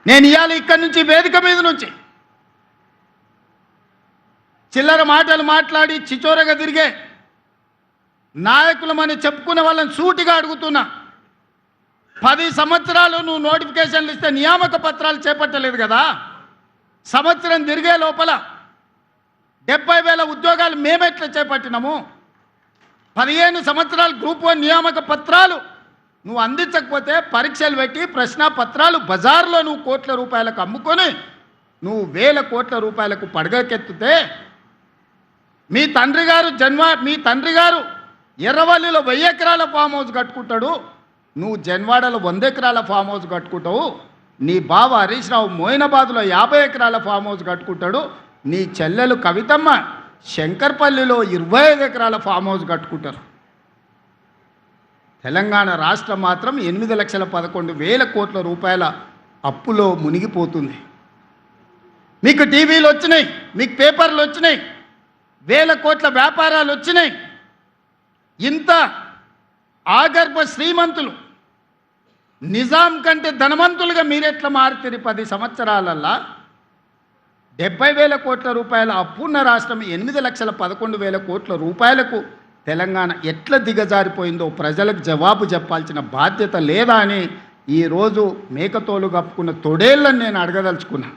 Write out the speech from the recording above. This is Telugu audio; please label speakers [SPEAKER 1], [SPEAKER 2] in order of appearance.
[SPEAKER 1] నేను ఇవాళ ఇక్కడి నుంచి వేదిక మీద నుంచి చిల్లర మాటలు మాట్లాడి చిచోరగా తిరిగే నాయకులమని చెప్పుకునే వాళ్ళని సూటిగా అడుగుతున్నా. 10 సంవత్సరాలు నువ్వు నోటిఫికేషన్లు ఇస్తే నియామక పత్రాలు చేపట్టలేదు కదా. సంవత్సరం తిరిగే లోపల 70,000 ఉద్యోగాలు మేమెట్లా చేపట్టినాము? 15 సంవత్సరాలు గ్రూప్ 1 నియామక పత్రాలు నువ్వు అందించకపోతే పరీక్షలు పెట్టి ప్రశ్నాపత్రాలు బజార్లో నువ్వు కోట్ల రూపాయలకు అమ్ముకొని నువ్వు వేల కోట్ల రూపాయలకు పడగకెత్తితే మీ తండ్రి గారు ఎర్రవల్లిలో 1000 ఎకరాల ఫామ్ హౌస్ కట్టుకుంటాడు, నువ్వు జన్వాడలో 100 ఎకరాల ఫామ్ హౌస్ కట్టుకుంటావు. నీ బావ హరీష్ రావు మోయినాబాద్లో 50 ఎకరాల ఫామ్ హౌస్ కట్టుకుంటాడు. నీ చెల్లెలు కవితమ్మ శంకర్పల్లిలో 25 ఎకరాల ఫామ్ హౌస్ కట్టుకుంటారు. తెలంగాణ రాష్ట్రం మాత్రం 8,11,000 కోట్ల రూపాయల అప్పులో మునిగిపోతుంది. మీకు టీవీలు వచ్చినాయి, మీకు పేపర్లు వచ్చినాయి, 1000 కోట్ల వ్యాపారాలు వచ్చినాయి. ఇంత ఆగర్భ శ్రీమంతులు నిజాం కంటే ధనవంతులుగా మీరెట్లా మారుతారు? 10 సంవత్సరాలల్లా 70,000 కోట్ల రూపాయల అప్పున్న రాష్ట్రం 8,11,000 కోట్ల రూపాయలకు తెలంగాణ ఎట్లా దిగజారిపోయిందో ప్రజలకు జవాబు చెప్పాల్సిన బాధ్యత లేదా అని ఈరోజు మేకతోలు కప్పుకున్న తొడేళ్ళని నేను అడగదలుచుకున్నాను.